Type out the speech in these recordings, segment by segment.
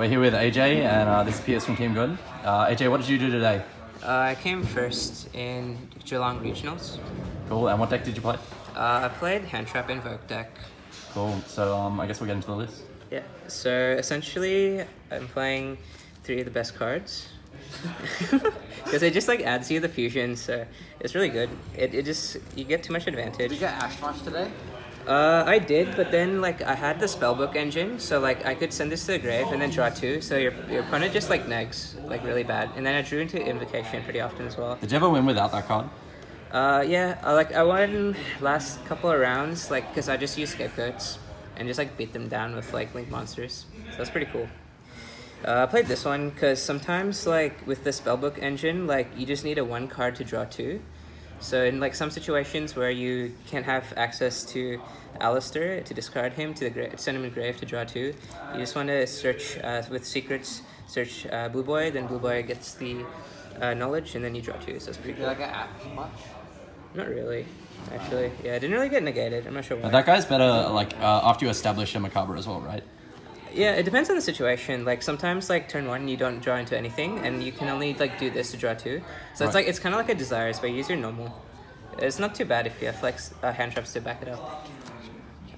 We're here with AJ, and this is Piers from Team Good. AJ, what did you do today? I came first in Geelong Regionals. Cool, and what deck did you play? I played Hand Trap Invoked deck. Cool, so I guess we'll get into the list. Yeah, so essentially I'm playing 3 of the best cards. Because it just like adds you the fusion, so it's really good. It just, you get too much advantage. Did you get Ash much today? I did, but then like I had the spellbook engine, so like I could send this to the grave and then draw 2, so your opponent just like negs like really bad. And then I drew into Invocation pretty often as well. Did you ever win without that card? Yeah, I won last couple of rounds, like, because I just used scapegoats and just like beat them down with like link monsters, so that's pretty cool. I played this one because sometimes like with the spellbook engine, like you just need a 1 card to draw 2. So in like some situations where you can't have access to Alistair to discard him to the send him in grave to draw 2, you just want to search with secrets, search Blue Boy, then Blue Boy gets the knowledge, and then you draw 2. So it's pretty cool. Did I get Ash much? Not really, actually. Yeah, I didn't really get negated. I'm not sure why. But that guy's better like after you establish a Macabre as well, right? Yeah, it depends on the situation. Like sometimes like turn 1 you don't draw into anything and you can only like do this to draw 2. So it's Right. like, it's kind of like a Desires, but you use your normal. It's not too bad if you have like hand traps to back it up.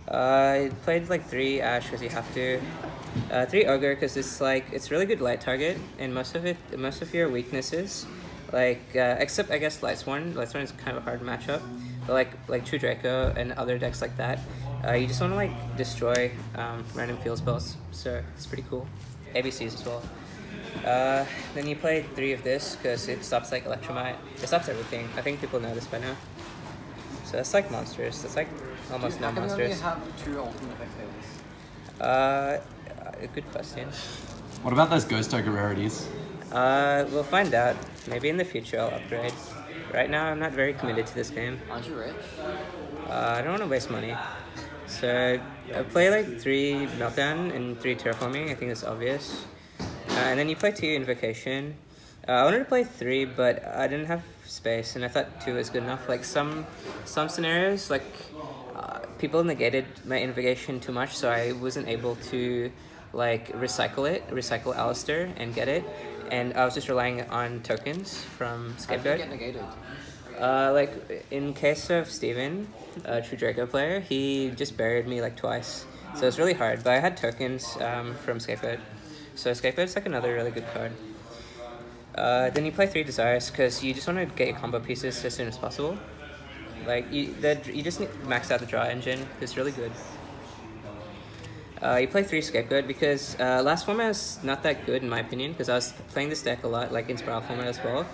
I played like 3 Ash because you have to. 3 Ogre because it's like, it's really good light target, and most of your weaknesses, like except I guess Lightsworn. Lightsworn is kind of a hard matchup, but like True Draco and other decks like that, you just want to like destroy random field spells, so it's pretty cool. ABCs as well. Then you play 3 of this because it stops like Electromite. It stops everything. I think people know this by now. So that's like monsters. That's like almost no monsters. How can you only have 2 ultimate effect tables? A good question. What about those Ghost Ogre rarities? We'll find out. Maybe in the future I'll upgrade. Right now I'm not very committed to this game. Aren't you rich? I don't want to waste money. So I play like 3 Meltdown and 3 Terraforming. I think that's obvious. And then you play 2 Invocation. I wanted to play 3, but I didn't have space, and I thought 2 was good enough. Like some scenarios, like people negated my Invocation too much, so I wasn't able to like recycle Alistair and get it. And I was just relying on tokens from Scapegoat. How did you get negated? Like in case of Steven, a True Draco player, he just buried me like twice, so it's really hard. But I had tokens from Scapegoat, so Scapegoat's like another really good card. Then you play 3 Desires because you just want to get your combo pieces as soon as possible. Like you just need to max out the draw engine. It's really good. You play 3 Scapegoat because last format is not that good in my opinion, because I was playing this deck a lot, like in Spiral format as well.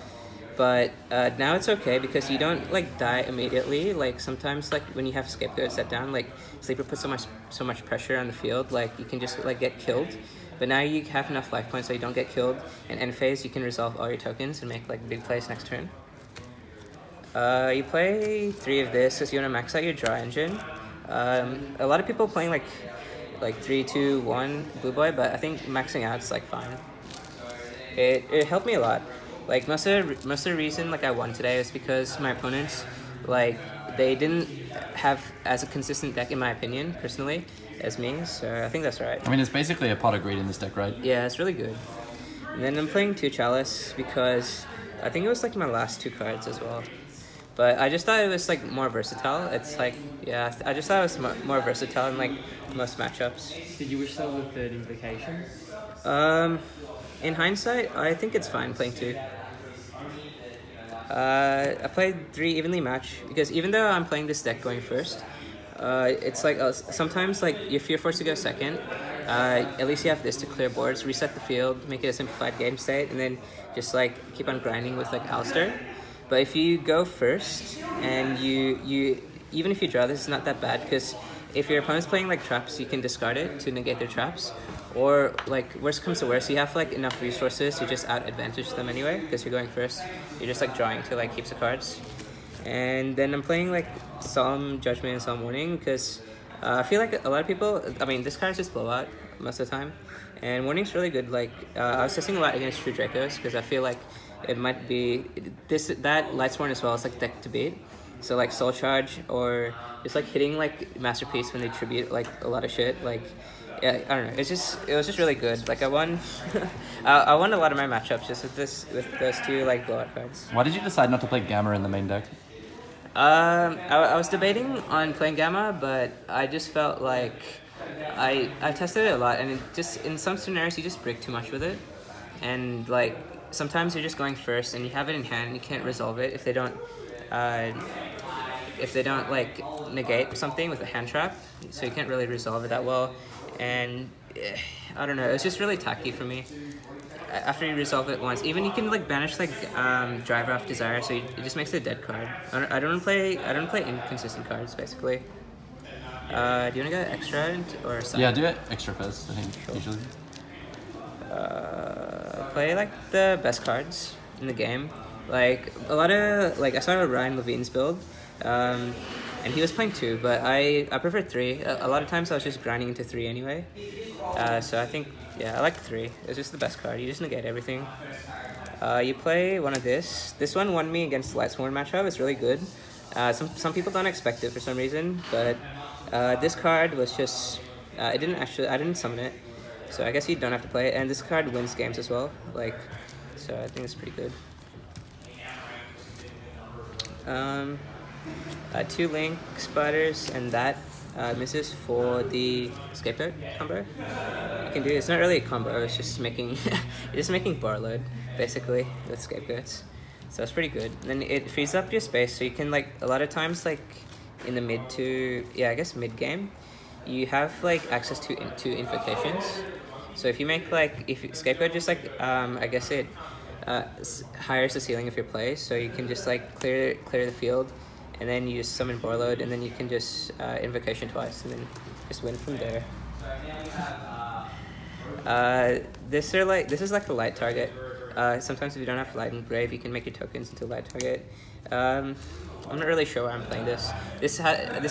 But now it's okay because you don't like die immediately. Like sometimes like when you have Scapegoat set down, like Sleeper puts so much pressure on the field, like you can just like get killed. But now you have enough life points so you don't get killed, and end phase you can resolve all your tokens and make like big plays next turn. You play 3 of this because you want to max out your draw engine. A lot of people playing like 3, 2, 1 Blue Boy, but I think maxing out's like fine. It helped me a lot. Like most of the reason like I won today is because my opponents, like they didn't have as a consistent deck in my opinion personally as me, so I think that's right. I mean, it's basically a pot of greed in this deck, right? Yeah, it's really good. And then I'm playing 2 Chalice because I think it was like my last 2 cards as well. But I just thought it was like more versatile. It's like, yeah, I just thought it was more versatile in like most matchups. Did you wish there was a 3rd Invocation? In hindsight, I think it's fine playing 2. I played 3 evenly matched because even though I'm playing this deck going first, it's like sometimes like if you're forced to go second, at least you have this to clear boards, reset the field, make it a simplified game state, and then just like keep on grinding with like Alistair. But if you go first and you even if you draw, this is not that bad because if your opponent's playing like traps, you can discard it to negate their traps. Or like worst comes to worst, you have like enough resources to just out advantage them anyway because you're going first. You're just like drawing to like keep the cards. And then I'm playing like Solemn Judgment and Solemn Warning because I feel like a lot of people, I mean this card just blowout most of the time. And Warning's really good. Like I was testing a lot against True Dracos because I feel like it might be that Lightsworn as well as like deck to beat. So like Soul Charge or just like hitting like Masterpiece when they tribute like a lot of shit. Like yeah, I don't know. It was just really good. Like I won, I won a lot of my matchups just with those two like blowout cards. Why did you decide not to play Gamma in the main deck? I was debating on playing Gamma, but I just felt like I tested it a lot, and it just in some scenarios you just break too much with it, and like sometimes you're just going first and you have it in hand and you can't resolve it if they don't like negate something with a hand trap, so you can't really resolve it that well, and I don't know, it's just really tacky for me. After you resolve it once, even you can like banish like Driver off Desire, so it just makes it a dead card. I don't play inconsistent cards basically. Do you want to go extra or side? Yeah, do it extra first, I think, usually. Play like the best cards in the game. Like a lot of like I saw Ryan Levine's build, and he was playing 2, but I prefer 3. A lot of times I was just grinding into 3 anyway. So I think I like 3. It's just the best card. You just negate everything. You play one of this. This one won me against the Lightsworn matchup. It's really good. Some people don't expect it for some reason, but this card was just I didn't summon it, so I guess you don't have to play it. And this card wins games as well. Like, so I think it's pretty good. 2 Link Spiders, and that misses for the Scapegoat combo. You can do it's not really a combo, it's just making you're just making bar load basically with Scapegoats. So it's pretty good. And then it frees up your space, so you can like a lot of times like in the mid game, you have like access to invocations. So if you make like Scapegoat just like I guess it higher the ceiling of your play, so you can just like clear the field, and then you just summon Borload, and then you can just invocation twice, and then just win from there. This is like the light target. Sometimes if you don't have light and grave, you can make your tokens into light target. I'm not really sure why I'm playing this. This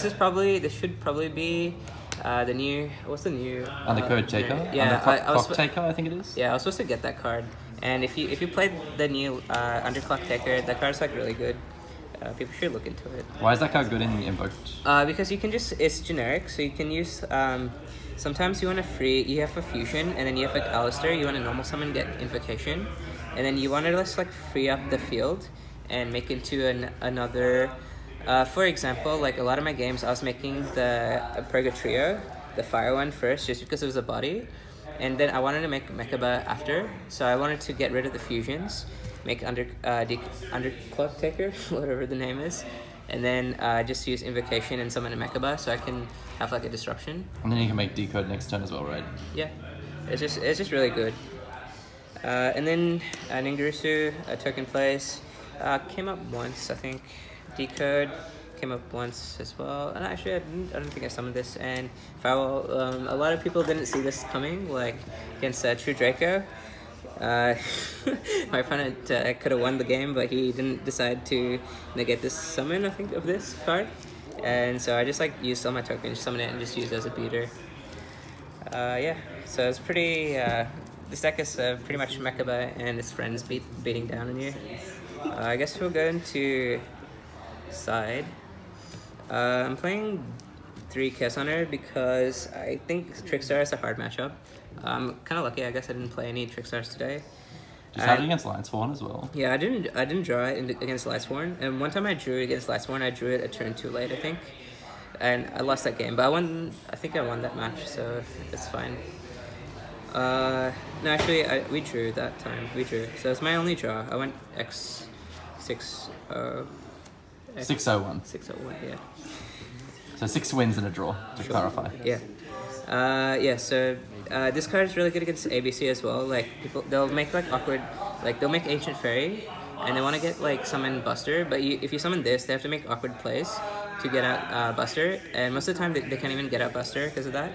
should probably be the new, what's the new Undercode Taker? Yeah, Underclock Taker, I think it is. Yeah, I was supposed to get that card, and if you played the new Underclock Taker, that card's like really good. People should look into it. Why is that card good in Invoked? Because you can it's generic, so you can use sometimes you want to you have a fusion, and then you have like Alistair, you want to normal summon, get invocation, and then you want to just like free up the field and make into another. For example, like a lot of my games, I was making the Purgatrio, the fire one first, just because it was a body, and then I wanted to make Mechaba after, so I wanted to get rid of the fusions, make Underclock Taker, whatever the name is, and then just use Invocation and summon a Mechaba, so I can have like a disruption. And then you can make Decode next turn as well, right? Yeah, it's just really good. And then Ningurusu, token plays, came up once, I think. Decode came up once as well, and actually I don't think I summoned this. And Farewell, a lot of people didn't see this coming, like against True Draco. My opponent could have won the game, but he didn't decide to negate this summon, I think, of this card. And so I just like used all my tokens, summon it, and just used it as a beater. Yeah, so it's pretty. This deck is pretty much Mechaba and its friends beating down on you. I guess we'll go into side. I'm playing 3 Chaos Hunter because I think Trickstar is a hard matchup. I'm kind of lucky, I guess I didn't play any Trickstars today. Just had it against Lightsworn as well. Yeah, I didn't draw it against Lightsworn, and one time I drew it against Lightsworn, I drew it a turn too late, I think, and I lost that game. But I think I won that match, so it's fine. No, actually, we drew that time. So it's my only draw. I went X6. 601. 601, yeah. So 6 wins and a draw, to clarify. Yeah. So this card is really good against ABC as well. Like they'll make like awkward, like they'll make Ancient Fairy, and they want to get like summon Buster. But if you summon this, they have to make awkward plays to get out Buster, and most of the time they can't even get out Buster because of that.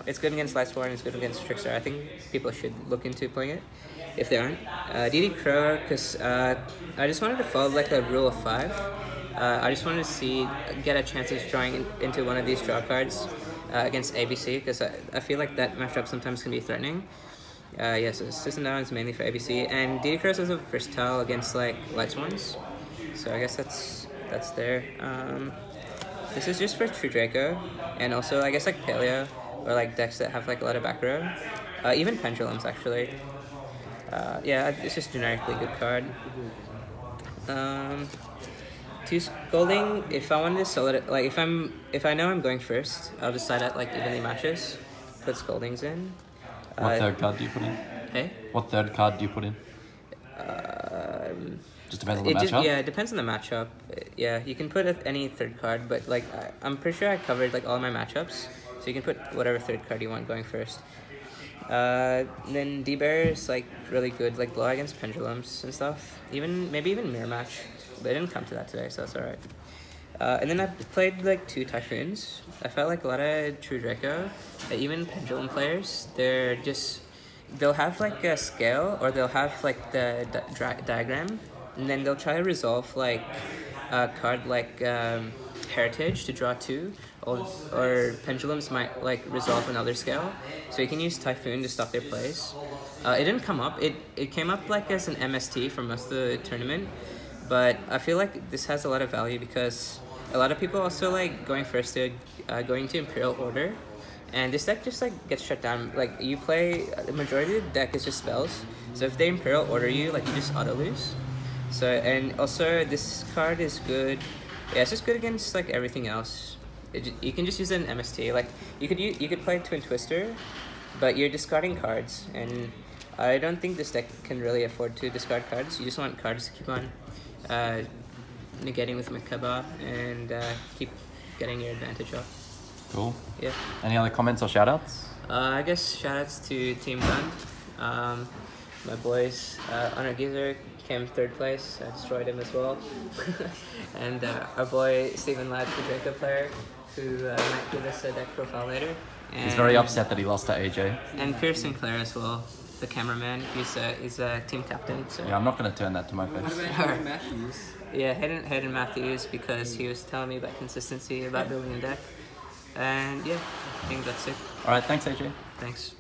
It's good against Lightsworn, it's good against Trickstar. I think people should look into playing it if they aren't. DD Crow, because I just wanted to follow like a rule of 5. I just wanted to get a chance of drawing into one of these draw cards against ABC, because I feel like that matchup sometimes can be threatening. Yeah, so System Down is mainly for ABC, and DD Crow is a versatile against like Lightsworns, so I guess that's there. This is just for True Draco, and also I guess like Paleo or like decks that have like a lot of back row. Even pendulums actually. Yeah, it's just generically good card. Two scolding. If I wanted to solo it, like if I know I'm going first, I'll decide at like evenly matches, put scoldings in. What third card do you put in? Hey. What third card do you put in? Just depends on the matchup. Yeah, it depends on the matchup. Yeah, you can put any third card, but like I'm pretty sure I covered like all my matchups, so you can put whatever third card you want going first. Then D-Bear is like really good, like blow against pendulums and stuff. Maybe even mirror match, but I didn't come to that today, so that's alright. And then I played like 2 Typhoons. I felt like a lot of True Draco, even pendulum players, they'll have like a scale, or they'll have like the diagram, and then they'll try to resolve like a card like Heritage to draw 2, or pendulums might like resolve another scale, so you can use Typhoon to stop their plays. It didn't come up. It came up like as an MST for most of the tournament, but I feel like this has a lot of value because a lot of people also like going first to going to Imperial Order, and this deck just like gets shut down. Like you play, the majority of the deck is just spells, so if they Imperial Order you, like you just auto lose. So, and also this card is good. Yeah, it's just good against like everything else. You can just use it in MST. Like you could play Twin Twister, but you're discarding cards, and I don't think this deck can really afford to discard cards. You just want cards to keep on negating with Makaba and keep getting your advantage up. Cool. Yeah. Any other comments or shoutouts? I guess shoutouts to Team Gun. My boys, Honor Geezer came 3rd place. I destroyed him as well. And our boy Stephen Ladd, the Draco player, who might give us a deck profile later. And, He's very upset that he lost to AJ. And Pierce Sinclair as well, the cameraman. He's a team captain. So. Yeah, I'm not going to turn that to my face. Hayden Matthews? Yeah, Hayden Matthews, because he was telling me about consistency, about building a deck. And yeah, I think that's it. Alright, thanks AJ. Thanks.